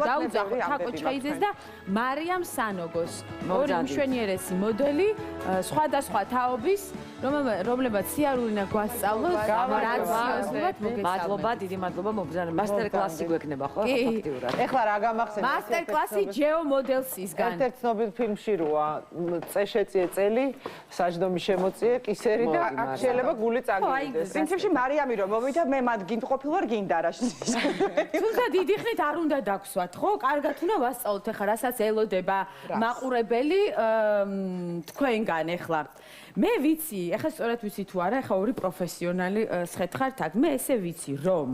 დაუძახოთ თაკო ჩხეიძეს და მარიამ სანოგოს. ორი მშვენიერესი მოდელი, სხვადასხვა თაობის, რომლებაც სიარული უნდა გვასწავლოს, რაციოზულად მოგესალმებით. მადლობა, დიდი მადლობა მობრძანა. მასტერ კლასი გვექნება ხო ფაქტიურად. ეხლა რა გამახსენდა? მასტერ კლასი ჯეო მოდელსისგან. ერთ-ერთ ცნობილ ფილმში როა წეშეწიე წელი, საჯდომი შემოწიე კისერი და აქ შეიძლება გული წაგივიდეს. პრინციპში მარიამი რომ მოვიდა, მე მათ გინდ ყოფილვარ გინდა რა. თუმცა დიდი ხნით არ უნდა დაგვსვათ, ხო? კარგად უნდა ვასწავლოთ ეხლა, რასაც ელოდება მაყურებელი თქვენგან ეხლა. მე ვიცი, ეხლა სწორად ვიცი თუ არა, ეხლა ორი პროფესიონალი სხეთხართ აქ. მე ესე ვიცი, რომ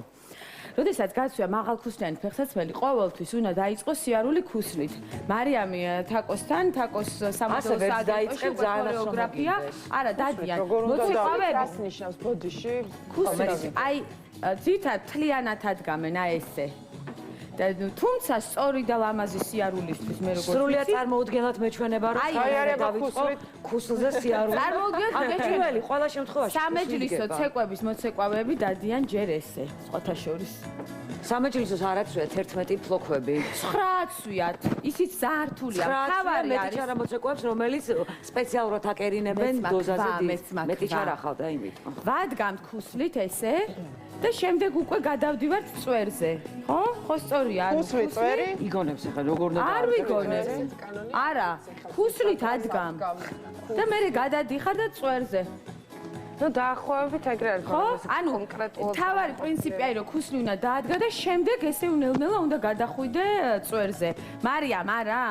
როდესაც გაცვია მაღალქუსლიანი ფეხსაცმელი, ყოველთვის უნდა დაიწყოს სიარული ქუსლით. მარიამი თაკოსთან, თაკოს სამოდელო სააგენტოში ქორეოგრაფია, არა დადიან. მოცეკვავები რას ნიშნავს ბოდიში? ქუსლით. აი, ძირითადად თლიანად ადგამენ აი ესე. თუმცა სწორი და ლამაზი სიარულისთვის მე როგორც სრულიად წარმოუდგენლად მეჩვენება რომ დავიწყო ქუსლზე სიარული. წარმოუდგენლად მეჩვენებელი ყველა შემთხვევაში. სამეჯლისო ცეკვების მოცეკვავები დადიან ჯერ ესე, სხვათა შორის. სამეჯლისოს არ აცვიათ 11 ფლოქვები. 9 აცვიათ. ისიც ზართულია. თავარი მეტი ჩარა მოცეკვებს, რომელიც სპეციალურად აკერინებენ დოზაზე მეტი ჩარა ხავდა იმით. ვადგამთ ქუსლით ესე და შემდეგ უკვე გადავდივართ წვერზე. ხო? ხო სწორია. ქუსლი წვერი? იგონებს ახლა როგორ უნდა არ ვიგონებს. არა, ქუსლით ადგამ. და მე გადადიხარ და წვერზე. ნუ დაახლოებით ეგრე არის კონკრეტულად. თავარი პრინციპი არის რომ ქუსლი უნდა დაადგა და შემდეგ ესე ნელ-ნელა უნდა გადახვიდე წვერზე. მარიამ, არა?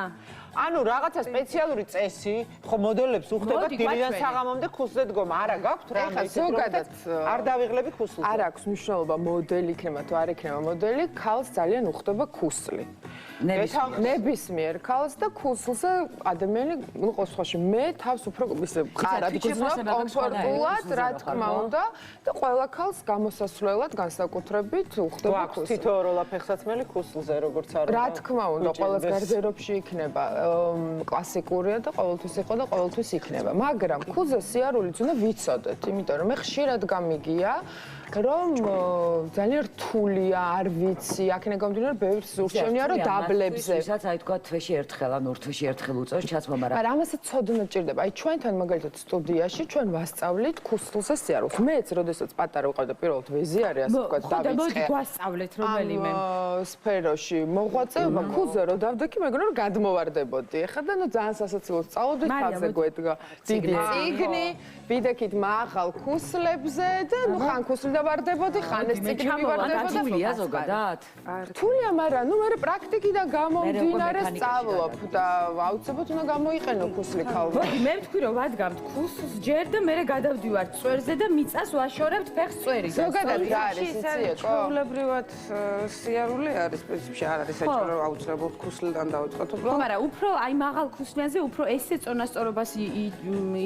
ანუ რაღაცა სპეციალური წესი, ხო მოდელებს უხდება დილიდან საღამომდე ქუსლზე დგომა. არა გაქვთ რა? ეხლა ზოგადად არ დავიღლები ქუსლზე. არ აქვს მნიშვნელობა მოდელი იქნება თუ არ იქნება მოდელი, ქალს ძალიან უხდება ქუსლი. ნებისმიერ ქალს და ქუსლზე ადამიანი იყო სხვაში მე თავს უფრო ისე ყარად გძნობ კომფორტულად რა თქმა უნდა და ყველა ქალს გამოსასვლელად განსაკუთრებით უხდება ქუსლი. თითოეულა ფეხსაცმელი ქუსლზე როგორც არის. რა თქმა უნდა ყველას გარდერობში იქნება კლასიკურია და ყოველთვის იყო და ყოველთვის იქნება მაგრამ ქუსლზე სიარულიც უნდა ვიცოდეთ იმიტომ რომ მე ხშირად გამიგია რომ ძალიან რთულია, არ ვიცი, აქ ნეგამდინარე ბევრი სურჩენია რომ დაბლებზე. ვისაც აი თქვა თვეში ერთხელ ან ორ თვეში ერთხელ უწევს ჩაცმა, მაგრამ მაგრამ ამასაც ცოდნა ჭირდება. აი ჩვენთან მაგალითად სტუდიაში ჩვენ ვასწავლით ქუსლზე სიარულს. მეც როდესაც პატარა ვიყავ და პირველად ვეზიარე ასე ვთქვათ დავიწყე. მოდი გვასწავლეთ რომელიმე სფეროში მოღვაწეობა ქუსლზე რომ დავდექი მეგონა რომ გადმოვარდებოდი. ეხლა და ნუ ძალიან სასაცილოდ სწავლობდი თავზე გვედგა. დიდი წიგნი, ვიდექით მაღალ ქუსლებზე და ნუ ხან ქუსლი ვარდებოდი ხან ეს წიგნი ვარდებოდა რთულია ზოგადად? რთულია, მაგრამ ნუ მე პრაქტიკიდან გამომდინარე სწავლობ და აუცილებლად უნდა გამოიყენო ქუსლი ქალბა. მოდი მე ვთქვი რომ ვადგამთ ქუსლს ჯერ და მე გადავდივართ წვერზე და მიწას ვაშორებთ ფეხს წვერიდან. ზოგადად რა არის იციო? ჩვეულებრივად სიარული არის პრინციპში არ არის საჭირო რომ აუცილებლად ქუსლიდან დავიწყოთ. ხო, მაგრამ უფრო აი მაღალ ქუსლიანზე უფრო ესე წონასწორობას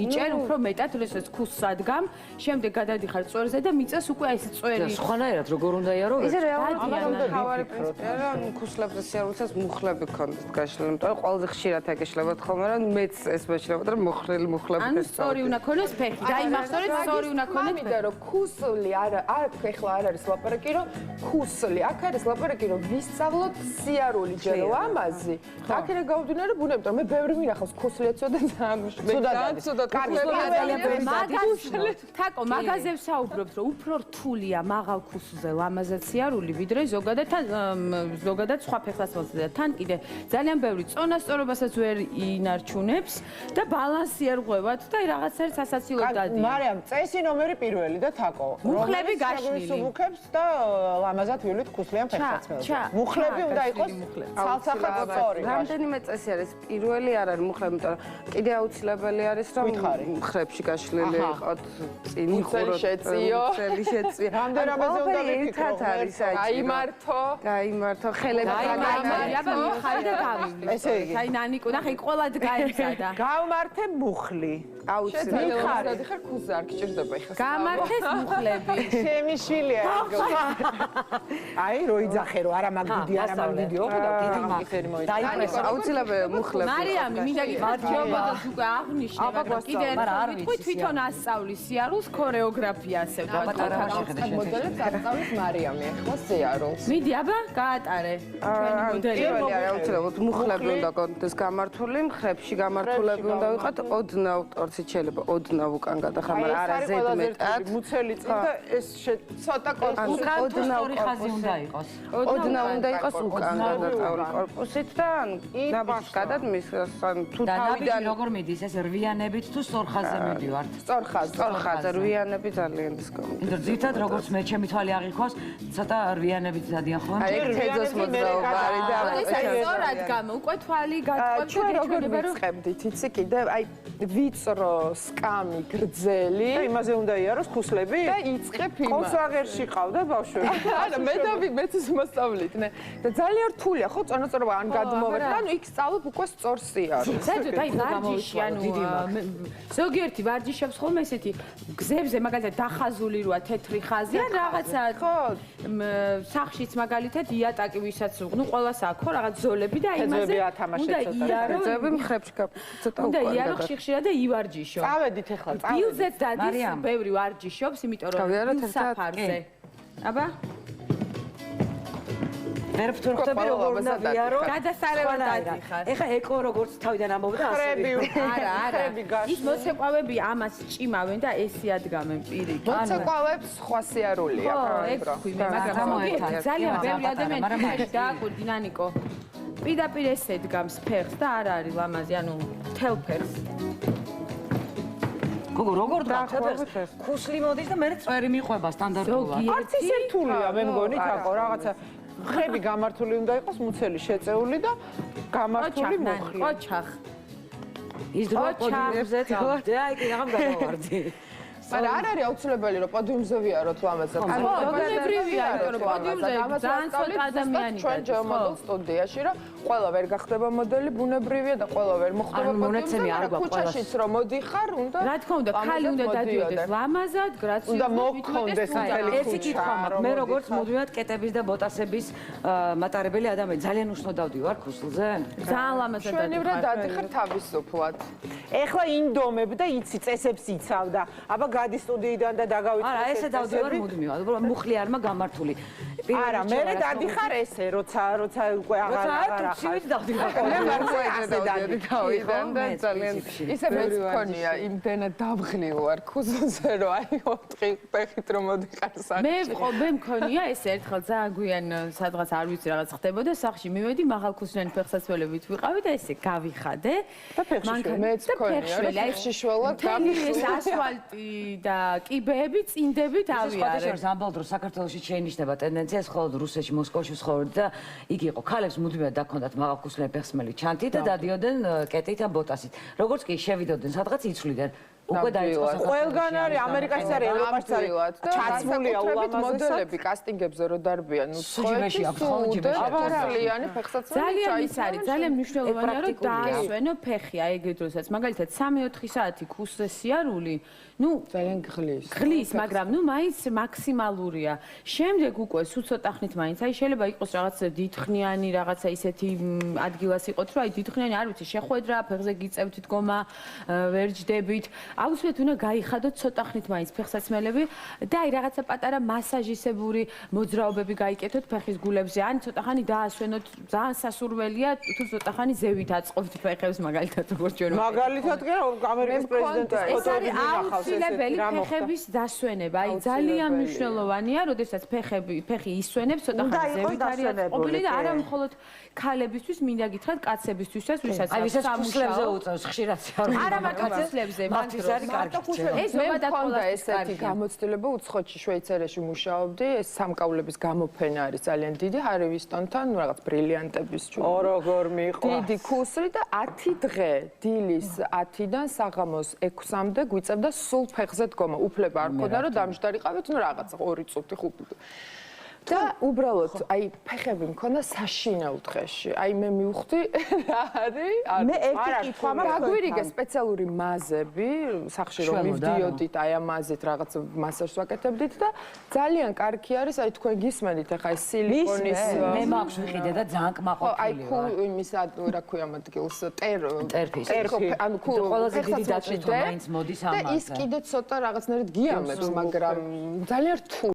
იჭერ უფრო მეტად როდესაც ქუსლს ადგამ, შემდეგ გადადიხარ წვერზე და მიწას უკვე ეს წვერი. სხვანაირად როგორ უნდა იარო? ისე რეალურად თავარი პრინციპია რომ ქუსლებზე სიარულსაც მუხლები ქონდეთ გაშლილი, იმიტომ რომ ყველაზე ხშირად აკეშლებათ ხოლმე რომ მეც ეს მეშლებათ რომ მოხრილი მუხლები ანუ სწორი უნდა ქონოს ფეხი. დაიმახსოვრეთ სწორი უნდა ქონოს ფეხი. ამიტომ რომ ქუსლი აქ ეხლა არ არის ლაპარაკი რომ ქუსლი, აქ არის ლაპარაკი რომ ვისწავლოთ სიარული ჯერ ლამაზი. აქ რა გავდინარე ბუნებრივად რომ მე ბევრი მინახავს ქუსლი ეცოდა ძალიან ცუდად. კარგი ძალიან ბევრი მაგაზ თაკო მაგაზე ვსაუბრობთ რომ უფრო რთულია მაღალ ქუსლზე ლამაზად სიარული ვიდრე ზოგადად სხვა ფეხსაცმელზე და თან კიდე ძალიან ბევრი წონასწორობასაც ვერ ინარჩუნებს და ბალანსი არ ღვევათ და რაღაც არის სასაცილოდ დადიან. მარიამ, წესი ნომერი პირველი და თაკო. მუხლები გაშლილი. სუბუქებს და ლამაზად ვილით ქუსლიან ფეხსაცმელზე. მუხლები უნდა იყოს ცალსახად სწორი. რამდენიმე წესი არის. პირველი არ არის მუხლები, იმიტომ რომ კიდე აუცილებელი არის რომ მხრებში გაშლილი იყოთ, წინ იხუროთ, წელი შეწიო. რამდენიმეზე უნდა ერთად არის საჭირო. გაიმართო, ხელები გაიმართა, მიხარი და გავივლი. ესე იგი. აი ნანიკო, ნახე, ყველა გაიმზადა. გავმართე მუხლი. აუცილებლად ხარ ქუსლზე არ გჭირდება ეხლა. გამართეს მუხლები. ჩემი შვილია. აი, რო იძახე რომ არა მაგდიდი, არა მაგდიდი, ოღონდ დიდი მაგისერი მოიწყო. აუცილებელი მუხლები. მარიამი, მინდა გიგვარჯობა და უკვე აღნიშნე, მაგრამ კიდე ერთხელ ვიტყვი თვითონ ასწავლის სიარულს ქორეოგრაფია ასე ვთქვათ. მოდელებს აღწევს მარიამი ახლა სიარულს. მიდი აბა, გაატარე. ჩვენი მოდელი. პირველი არა უცებობთ მუხლები უნდა გქონდეს გამართული, მხრებში გამართულები უნდა ვიყოთ, ოდნავ ტორცით შეიძლება ოდნავ უკან გადახარ, მაგრამ არა ზედმეტად. მუცელი წინ და ეს ცოტა ოდნავ ხაზი უნდა იყოს. ოდნავ უნდა იყოს უკან გადაწეული корпуსით და ნაბიჯგადად მის თუ თავიდან როგორ მიდის ეს რვიანებით თუ სწორ ხაზზე მიდივართ? სწორ ხაზზე რვიანები ძალიან დისკომი. იმიტომ ძირითადად როგორც მე ჩემი თვალი აღიქواس, ცოტა რვიანებით დადიან ხო? აი თეზოს მოძრაობა არის და ეს სწორად გამო, უკვე თვალი გატყვევთ ჩვენ როგორ ვიწყებდით, იცი კიდე, აი ვიწრო, სკამი, გრძელი და იმაზე უნდა იაროს ხუსლები და იწყებ იმას. კონსვაგერში ყავდა ბავშვები. არა, მეც ის მოსწავლით, ნე. და ძალიან რთულია, ხო, წონაწრობა ან გადმოვეთ, ანუ იქ სწავლობ უკვე სწორ სიარულს. საერთოდ აი ვარჯიში, ანუ ზოგიერთი ვარჯიშებს ხოლმე ესეთი გზებზე მაგალითად დახაზული როა თეთრი ხაზი ან რაღაცა ხო სახშიც მაგალითად იატაკი ვისაც ნუ ყველას აქვს ხო რაღაც ზოლები და იმაზე უნდა იარო ძები მხრებში ცოტა უნდა იარო ხშირად და ივარჯიშო. წავედით ახლა, წავედით. ბილზეც დადის ბევრი ვარჯიშობს, იმიტომ რომ საფარზე. აბა ვერ ვთქვი როგორ უნდა ვიარო. გადასარევად დადიხარ. ეხა ეკო როგორც თავიდან ამბობდა ასე. არა. ის მოცეკვავები ამას ჭიმავენ და ესე ადგამენ პირიქით. მოცეკვავებს სხვა სიარულია. ხო, ეგ ვქვი მე, მაგრამ ძალიან ბევრი ადამიანი დააკვირდი ნანიკო. პირდაპირ ესე დგამს ფეხს და არ არის ლამაზი, ანუ მთელ ფეხს. გოგო როგორ დაახერხებს? ხუსლი მოდის და მე წვერი მიყვება სტანდარტულად. არც ისე რთულია მე მგონი თაკო რაღაცა ხები გამართული უნდა იყოს, მუცელი შეწეული და გამართული მუხლი. ოჩახ. ის დრო პოდიუმზე წავდე, აი კი რაღაც გადავარდი. მაგრამ არ არის აუცილებელი რომ პოდიუმზე ვიაროთ ლამაზად. ანუ პოდიუმზეა, იმიტომ რომ პოდიუმზე ძალიან ცოტა ადამიანი ჩვენ ჯერმოდელ სტუდიაში რომ ყველა ვერ გახდება მოდელი ბუნებრივია და ყველა ვერ მოხდება მონაცემი არ გვაქვს ყველა. ქუჩაშიც რომ მოდიხარ, უნდა რა თქმა უნდა, ხალი უნდა დადიოდეს ლამაზად, გრაციოზულად. უნდა მოგქონდეს მთელი ერთი კითხვა მაქვს, მე როგორც მოდივარ კეტების და ბოტასების მატარებელი ადამიანი, ძალიან უშნოდ დავდივარ ქუსლზე. ძალიან ლამაზად ჩვენივრად დადიხარ თავისუფლად. ეხლა ინდომებ და იცი წესებს იცავდა. აბა გადი სტუდიიდან და დაგავიწყე. არა, ესე დავდივარ მუდმივად, უბრალოდ მუხლი არ მაგამართული. არა, მე დადიხარ ესე, როცა უკვე აღარ ცივით დავდივარ. მე მარცხენა დავდიოდი თავიდან და ძალიან ისე მეც მქონია, იმდენად დავღლი ვარ ქუსლზე, რომ აი 4 ფეხით რომ მოდიყარ სახში. მე მქონია ესე ერთხელ ძალიან გვიან სადღაც არ ვიცი რაღაც ხდებოდა სახში მივედი მაღალქუსლიანი ფეხსაცმელებით ვიყავი და ესე გავიხადე და ფეხში მეც მქონია რომ ფეხში შველა ეს ასფალტი და კიბეები წინდებით ავიარე. ეს ამბობ რომ საქართველოში შეინიშნება ტენდენცია ეს ხოლმე რუსეთში მოსკოვში ცხოვრობ და იქ იყო ქალებს მუდმივად დაქონდათ მაღალქუსლიანი ფეხსმელი ჩანთი და დადიოდნენ კეტით ან ბოტასით. როგორც კი შევიდოდნენ სადღაც იცვლიდნენ უკვე დაიწყო ყველგან არის ამერიკაში არის ევროპაში არის ჩაცმულია ულამაზესად მოდელები კასტინგებზე რო დარბიან სუჯიბეში აქვს ხოლმე აბარალიანი ფეხსაცმელი ძალიან ის არის ძალიან მნიშვნელოვანია რომ დაასვენო ფეხი აი ეგრე დროსაც მაგალითად 3-4 საათი ქუსლზე სიარული ნუ ძალიან გღლის მაგრამ ნუ მაინც მაქსიმალურია შემდეგ უკვე სულ ცოტა ხნით მაინც აი შეიძლება იყოს რაღაც დიდხნიანი რაღაცა ისეთი ადგილას იყოთ რომ აი დიდხნიანი არ ვიცი შეხვედრა ფეხზე გიწევთ დგომა ვერ ჯდებით აუცილებლად უნდა გაიხადოთ ცოტა ხნით მაინც ფეხსაცმელები და აი რაღაცა პატარა მასაჟისებური მოძრაობები გაიკეთოთ ფეხის გულებზე ან ცოტა ხანი დაასვენოთ ძალიან სასურველია თუ ცოტა ხანი ზევით აწყობთ ფეხებს მაგალითად როგორც ჩვენ მაგალითად კი ამერიკის პრეზიდენტის ფოტოები ნახავს აუცილებელი ფეხების დასვენება აი ძალიან მნიშვნელოვანია როდესაც ფეხი ისვენებს ცოტა ხანი ზევით არის აწყობილი და არა მხოლოდ ქალებისთვის მინდა გითხრათ კაცებისთვისაც ვისაც აი ვისაც ხუსლებზე უწევს ხშირად არა მაგრამ ხუსლებზე მათთვის არის კარგი ეს მოვადა ხოლმე ესეთი გამოცდილება უცხოეთში შვეიცარიაში მუშაობდი ეს სამკაულების გამოფენა არის ძალიან დიდი ჰარი ვისტონთან რაღაც ბრილიანტების ჯგუფი როგორ მიყვარს დიდი ქუსლი და 10 დღე დილის 10-დან საღამოს 6-მდე გვიწევდა სულ ფეხზე დგომა უფლება არ ქონდა რომ დამჯდარიყავით ნუ რაღაც 2 წუთი 5 და უბრალოდ აი ფეხები მქონდა საშინაო დღეში. აი მე მივხვდი რა არის? მე ერთი კითხვა მაქვს. გაგვირიგე სპეციალური მაზები, სახში რომ მივდიოდით, აი ამ მაზით რაღაც მასაჟს ვაკეთებდით და ძალიან კარგი არის, აი თქვენ გისმენთ ახლა ეს სილიკონის მე მაქვს ვიყიდე და ძალიან კმაყოფილი აი იმის რა ქვია ადგილს ტერფის. ანუ ყველაზე დიდი დაჭრით მაინც მოდის ამაზე. და ის კიდე ცოტა რაღაცნაირად გიამებს, მაგრამ ძალიან რთული